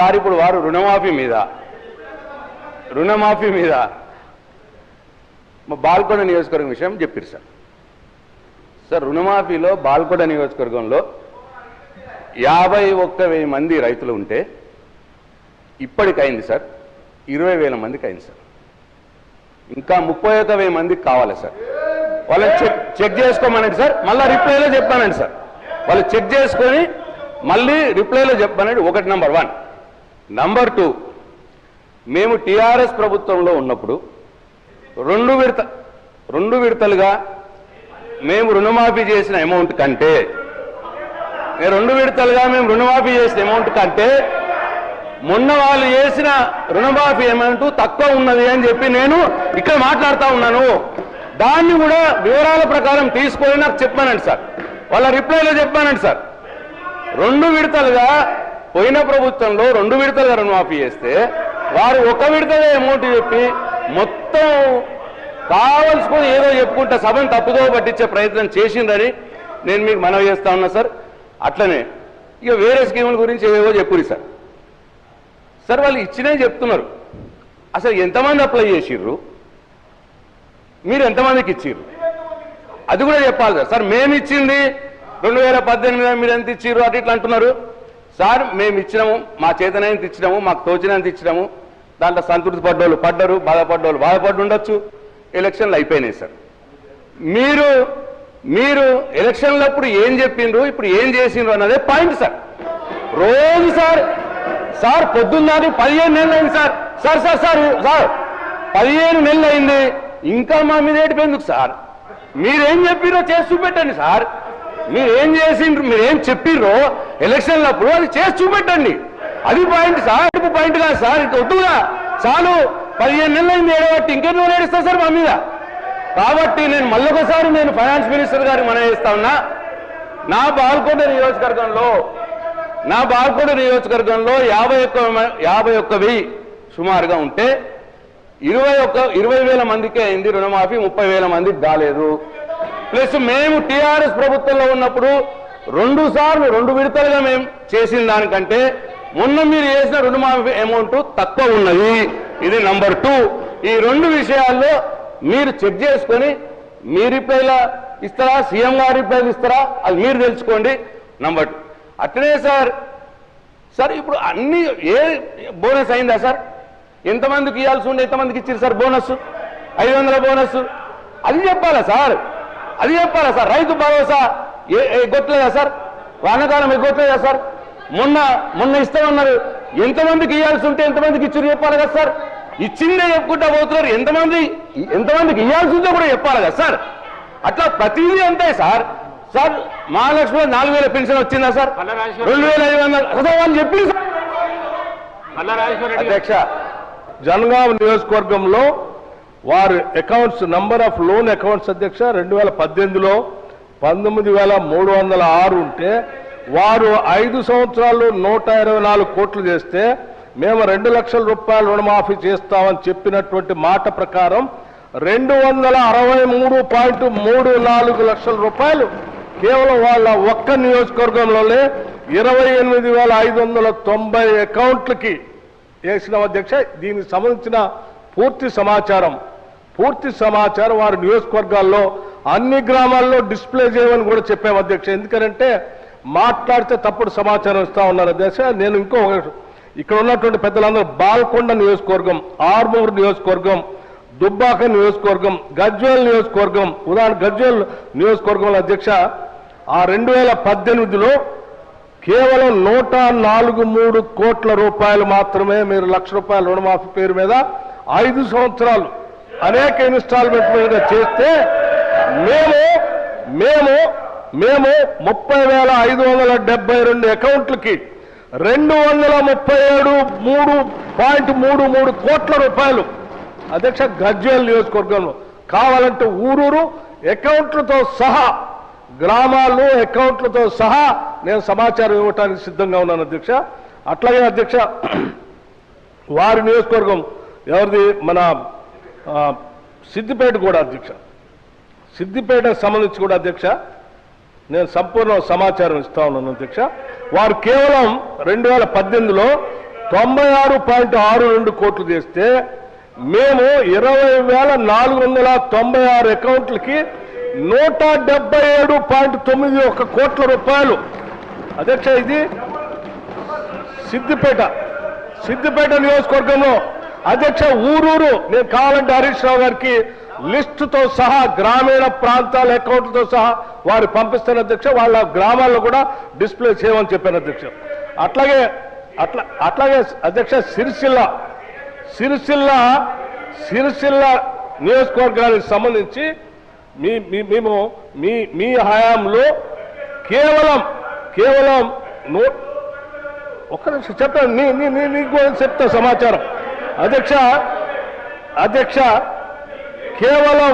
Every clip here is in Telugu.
సార్ ఇప్పుడు వారు రుణమాఫీ మీద బాల్కొండ నియోజకవర్గం విషయం చెప్పారు సార్ రుణమాఫీలో బాల్కొండ నియోజకవర్గంలో 51,000 మంది రైతులు ఉంటే ఇప్పటికైంది సార్ 20,000 మందికి అయింది సార్. ఇంకా 31,000 మందికి కావాలి సార్. వాళ్ళని చెక్ చేసుకోమనండి సార్, మళ్ళీ రిప్లైలో చెప్పానండి సార్. వాళ్ళు చెక్ చేసుకొని మళ్ళీ రిప్లైలో చెప్పానండి. ఒకటి నంబర్ 1. నంబర్ 2, మేము టీఆర్ఎస్ ప్రభుత్వంలో ఉన్నప్పుడు రెండు విడతలుగా మేము రుణమాఫీ చేసిన అమౌంట్ కంటే మొన్న వాళ్ళు చేసిన రుణమాఫీ అమౌంట్ తక్కువ ఉన్నది అని చెప్పి నేను ఇక్కడ మాట్లాడుతూ ఉన్నాను. దాన్ని కూడా వివరాల ప్రకారం తీసుకొని నాకు చెప్పానండి సార్. వాళ్ళ రిప్లైలో చెప్పానండి సార్. 2 విడతలుగా పోయిన ప్రభుత్వంలో 2 విడతలుగా రుణమాఫీ చేస్తే వారు 1 విడతగా అమౌంట్ చెప్పి మొత్తం కావలసుకొని ఏదో చెప్పుకుంటా సభను తప్పుదో పట్టించే ప్రయత్నం చేసిందని నేను మీకు మనవి చేస్తా ఉన్నా సార్. అట్లనే ఇక వేరే స్కీముల గురించి ఏవేవో చెప్పురి సార్. వాళ్ళు ఇచ్చినే చెప్తున్నారు. అసలు ఎంతమంది అప్లై చేసిర్రు, మీరు ఎంతమందికి ఇచ్చిర్రు అది కూడా చెప్పాలి సార్. మేము ఇచ్చింది 2018 మీరు ఎంత ఇచ్చిర్రు అటు ఇట్లా అంటున్నారు సార్. మేము ఇచ్చినాము, మా చేతనైనంత ఇచ్చినాము, మాకు తోచినంత ఇచ్చినాము. దాంట్లో సంతృప్తి పడ్డోళ్ళు పడ్డరు, బాధపడ్డోళ్ళు బాధపడి ఉండొచ్చు. ఎలక్షన్లు అయిపోయినాయి సార్. మీరు ఎలక్షన్లప్పుడు ఏం చెప్పిండ్రు, ఇప్పుడు ఏం చేసిండ్రు అన్నదే పాయింట్ సార్. రోజు సార్ పొద్దున్నది 15 నెలలు అయింది సార్. 15 నెలలు అయింది, ఇంకా మా మీద ఏడిపోయిందుకు సార్? మీరేం చెప్పిరో చేసి చూపెట్టండి సార్. మీరేం చేసిండ్రు, మీరేం చెప్పిర్రో ఎలక్షన్లప్పుడు అది చేసి చూపెట్టండి. అది పాయింట్ సార్, పాయింట్ కాదు సార్. ఇంక వద్దుగా చాలు. 15 నెలలు అయింది ఏడబట్టి ఇంకెన్నో ఏడుస్తా సార్ మా మీద. కాబట్టి నేను మళ్ళొకసారి ఫైనాన్స్ మినిస్టర్ గారికి మనం చేస్తా ఉన్నా. నా బాల్కొండ నియోజకవర్గంలో 51,000 సుమారుగా ఉంటే 20,000 మందికే అయింది రుణమాఫీ, 30,000 మందికి కాలేదు. ప్లస్ మేము టీఆర్ఎస్ ప్రభుత్వంలో ఉన్నప్పుడు 2 విడతలుగా మేము చేసిన దానికంటే మొన్న మీరు చేసిన రుణమాఫీ అమౌంట్ తక్కువ ఉన్నది. ఇది నంబర్ 2. ఈ 2 విషయాల్లో మీరు చెక్ చేసుకొని మీ రిప్లైలా ఇస్తారా, సీఎం గారి రిప్లైలు ఇస్తారా, అది మీరు తెలుసుకోండి. నంబర్ 2 అట్లనే సార్ ఇప్పుడు అన్ని బోనస్ అయిందా సార్? ఎంతమందికి ఇవ్వాల్సి ఉండే ఎంతమందికి ఇచ్చారు సార్ బోనస్? 500 బోనస్. అది చెప్పాలా సార్? రైతు భరోసా ఎగ్గొట్టలేదా సార్? వానాకాలం ఎగ్గొట్టలేదా సార్? మొన్న ఇస్తామన్నారు. ఎంతమందికి ఇవ్వాల్సి ఉంటే ఎంతమందికి ఇచ్చారు చెప్పాలి కదా సార్? ఇచ్చిందే చెప్పుకుంటా పోతున్నారు. ఎంతమందికి ఇవ్వాల్సి ఉందో కూడా చెప్పాలి కదా సార్? అట్లా ప్రతిదీ అంతే సార్. మహాలక్ష్మి 4,000 పెన్షన్ వచ్చిందా సార్? 2,500 వాళ్ళు చెప్పింది సార్. అధ్యక్ష, జనగాం నియోజకవర్గంలో వారి accounts number of loan accounts అధ్యక్ష 2018లో 19,306 ఉంటే వారు 5 సంవత్సరాల్లో 124 కోట్లు చేస్తే మేము 2 లక్షల రూపాయలు రుణమాఫీ చేస్తామని చెప్పినటువంటి మాట ప్రకారం 263.34 లక్షల రూపాయలు కేవలం వాళ్ళ ఒక్క నియోజకవర్గంలోనే 28,590 అకౌంట్లకి వేసిన అధ్యక్ష. దీనికి సంబంధించిన పూర్తి సమాచారం వారి నియోజకవర్గాల్లో అన్ని గ్రామాల్లో డిస్ప్లే చేయమని కూడా చెప్పాము అధ్యక్ష. ఎందుకంటే మాట్లాడితే తప్పుడు సమాచారం ఇస్తా ఉన్నారు అధ్యక్ష. నేను ఇక్కడ ఉన్నటువంటి పెద్దలందరూ బాల్కొండ నియోజకవర్గం, ఆర్మూరు నియోజకవర్గం, దుబ్బాక నియోజకవర్గం, గజ్వేల్ నియోజకవర్గం, ఉదాహరణ గజ్వేల్ నియోజకవర్గంలో అధ్యక్ష ఆ 2018లో కేవలం 143 కోట్ల రూపాయలు మాత్రమే మీరు 1 లక్ష రూపాయల రుణమాఫీ పేరు మీద 5 సంవత్సరాలు అనేక ఇన్స్టాల్మెంట్ మీద చేస్తే మేము 30,572 అకౌంట్లకి 237.33 కోట్ల రూపాయలు అధ్యక్ష గజ్వేల్ నియోజకవర్గంలో. కావాలంటే ఊరూరు అకౌంట్లతో సహా, గ్రామాల్లో అకౌంట్లతో సహా నేను సమాచారం ఇవ్వడానికి సిద్ధంగా ఉన్నాను అధ్యక్ష. అట్లాగే అధ్యక్ష వారి నియోజకవర్గం ఎవరిది, మన సిద్దిపేట కూడా అధ్యక్ష. సిద్దిపేటకు సంబంధించి కూడా అధ్యక్ష నేను సంపూర్ణ సమాచారం ఇస్తా ఉన్నాను అధ్యక్ష. వారు కేవలం 2018లో 96.62 కోట్లు చేస్తే మేము 20,496 అకౌంట్లకి 177.91 కోట్ల రూపాయలు. అధ్యక్ష, ఇది సిద్దిపేట నియోజకవర్గంలో అధ్యక్ష ఊరూరు నేను కావాలంటే హరీష్ రావు గారికి లిస్టుతో సహా గ్రామీణ ప్రాంతాల అకౌంట్లతో సహా వారు పంపిస్తాను అధ్యక్ష. వాళ్ళ గ్రామాల్లో కూడా డిస్ప్లే చేయమని చెప్పాను అధ్యక్ష. అట్లాగే అధ్యక్ష సిరిసిల్ల నియోజకవర్గానికి సంబంధించి మేము మీ హయాంలో కేవలం ఒక్క నిమిషం చెప్తాను, నీకు చెప్తా సమాచారం అధ్యక్ష. కేవలం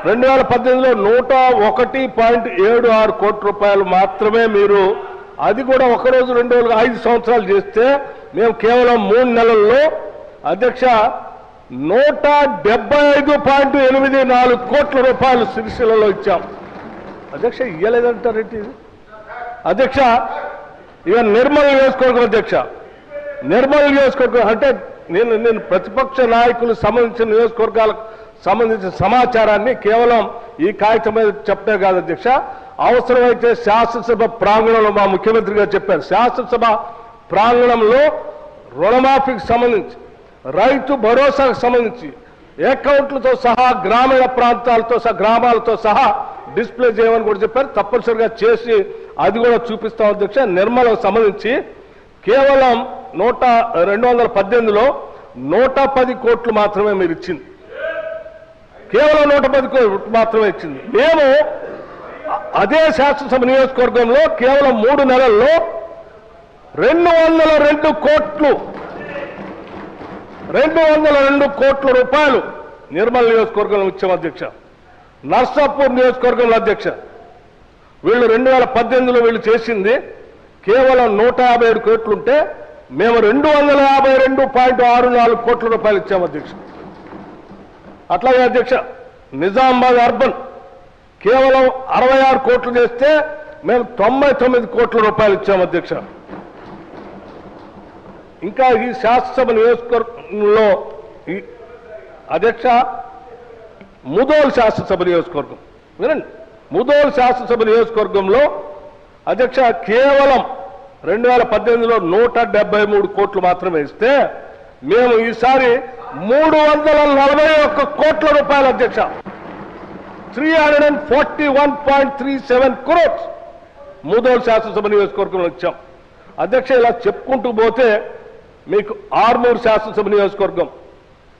2018లో 101.76 కోట్ల రూపాయలు మాత్రమే మీరు, అది కూడా ఒక రోజు 2 రోజులు 5 సంవత్సరాలు చేస్తే మేము కేవలం 3 నెలల్లో అధ్యక్ష 175.84 కోట్ల రూపాయలు సిరిసిల్లలో ఇచ్చాం అధ్యక్ష. ఇయ్యలేదంటారేంటి అధ్యక్ష? ఇక నిర్మల్ నియోజకవర్గం అధ్యక్ష, నిర్మల్ నియోజకవర్గం అంటే నేను ప్రతిపక్ష నాయకులు సంబంధించిన నియోజకవర్గాలకు సంబంధించిన సమాచారాన్ని కేవలం ఈ కాగితం మీద చెప్పే కాదు అధ్యక్ష. అవసరమైతే శాసనసభ ప్రాంగణంలో మా ముఖ్యమంత్రి గారు చెప్పారు, శాసనసభ ప్రాంగణంలో రుణమాఫీకి సంబంధించి, రైతు భరోసాకు సంబంధించి అకౌంట్లతో సహా గ్రామీణ ప్రాంతాలతో సహా గ్రామాలతో సహా డిస్ప్లే చేయమని కూడా చెప్పారు. తప్పనిసరిగా చేసి అది కూడా చూపిస్తాం అధ్యక్ష. నిర్మలకు సంబంధించి కేవలం 2018లో 110 కోట్లు మాత్రమే మీరు ఇచ్చింది, కేవలం 110 కోట్లు మాత్రమే ఇచ్చింది. మేము అదే శాసనసభ నియోజకవర్గంలో కేవలం 3 నెలల్లో 202 కోట్ల రూపాయలు నిర్మల్ నియోజకవర్గంలో ఇచ్చాం అధ్యక్ష. నర్సాపూర్ నియోజకవర్గంలో అధ్యక్ష వీళ్ళు 2018లో వీళ్ళు చేసింది కేవలం 157 కోట్లుంటే మేము 252.64 కోట్ల రూపాయలు ఇచ్చాము అధ్యక్ష. అట్లాగే అధ్యక్ష నిజామాబాద్ అర్బన్ కేవలం 66 కోట్లు చేస్తే మేము 99 కోట్ల రూపాయలు ఇచ్చాము అధ్యక్ష. ఇంకా ఈ శాసనసభ నియోజకవర్గంలో అధ్యక్ష ముదోల్ శాసనసభ నియోజకవర్గం వినండి, ముదోల్ శాసనసభ నియోజకవర్గంలో అధ్యక్ష కేవలం 2018లో 173 కోట్లు మాత్రమే ఇస్తే మేము ఈసారి 341 కోట్ల రూపాయలు అధ్యక్ష, 341.37 crores ముదోల్ శాసనసభ నియోజకవర్గంలో ఇచ్చాం అధ్యక్ష. ఇలా చెప్పుకుంటూ పోతే మీకు ఆర్మూర్ శాసనసభ నియోజకవర్గం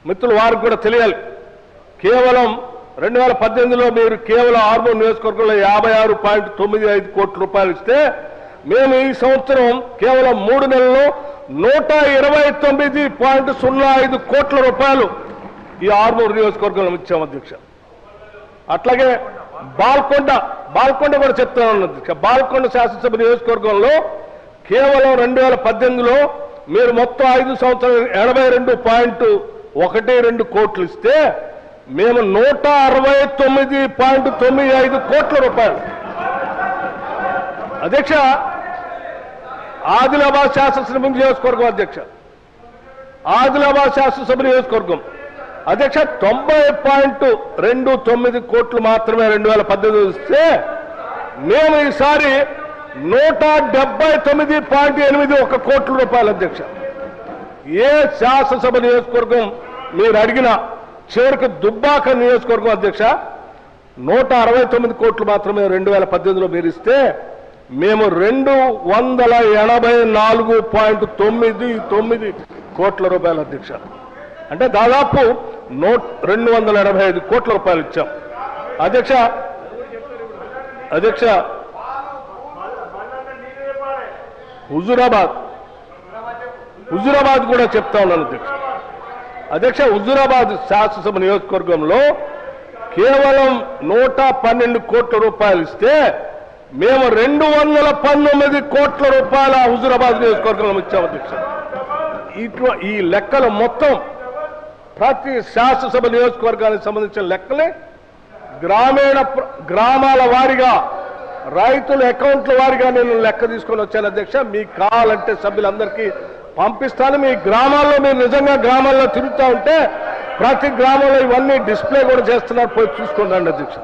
మిత్రులు వారికి కూడా తెలియాలి, కేవలం 2018లో మీరు కేవలం ఆర్మూర్ నియోజకవర్గంలో 56.95 కోట్ల రూపాయలు ఇస్తే మేము ఈ సంవత్సరం కేవలం 3 నెలల్లో 129.05 కోట్ల రూపాయలు ఈ ఆర్మూర్ నియోజకవర్గంలో ఇచ్చాం అధ్యక్ష. అట్లాగే బాల్కొండ కూడా చెప్తాను అధ్యక్ష. బాల్కొండ శాసనసభ నియోజకవర్గంలో కేవలం 2018లో మీరు మొత్తం 5 సంవత్సరాలు 82.12 కోట్లు ఇస్తే మేము 169.95 కోట్ల రూపాయలు అధ్యక్ష. ఆదిలాబాద్ శాసనసభ నియోజకవర్గం అధ్యక్ష, ఆదిలాబాద్ శాసనసభ నియోజకవర్గం అధ్యక్ష 90.29 కోట్లు మాత్రమే 2018 ఇస్తే మేము ఈసారి 179.81 కోట్ల రూపాయలు అధ్యక్ష. ఏ శాసనసభ నియోజకవర్గం మీరు అడిగిన చివరికి దుబ్బాక నియోజకవర్గం అధ్యక్ష 169 కోట్లు మాత్రమే 2018లో మీరు ఇస్తే మేము 284.99 కోట్ల రూపాయలు అధ్యక్ష. అంటే దాదాపు 285 కోట్ల రూపాయలు ఇచ్చాం అధ్యక్ష. హుజూరాబాద్ కూడా చెప్తా ఉన్నాను అధ్యక్ష. హుజూరాబాద్ శాసనసభ నియోజకవర్గంలో కేవలం 112 కోట్ల రూపాయలు ఇస్తే మేము 219 కోట్ల రూపాయల హుజూరాబాద్ నియోజకవర్గంలో ఇచ్చాము అధ్యక్ష. ఈ లెక్కలు మొత్తం ప్రతి శాసనసభ నియోజకవర్గానికి సంబంధించిన లెక్కలే గ్రామాల వారీగా రైతుల అకౌంట్ల వారీగా నేను లెక్క తీసుకొని వచ్చాను అధ్యక్ష. మీకు కావాలంటే సభ్యులందరికీ పంపిస్తాను. మీ గ్రామాల్లో మీరు నిజంగా గ్రామాల్లో తిరుగుతూ ఉంటే ప్రతి గ్రామంలో ఇవన్నీ డిస్ప్లే కూడా చేస్తున్నారు, పోయి చూసుకోండి అధ్యక్ష.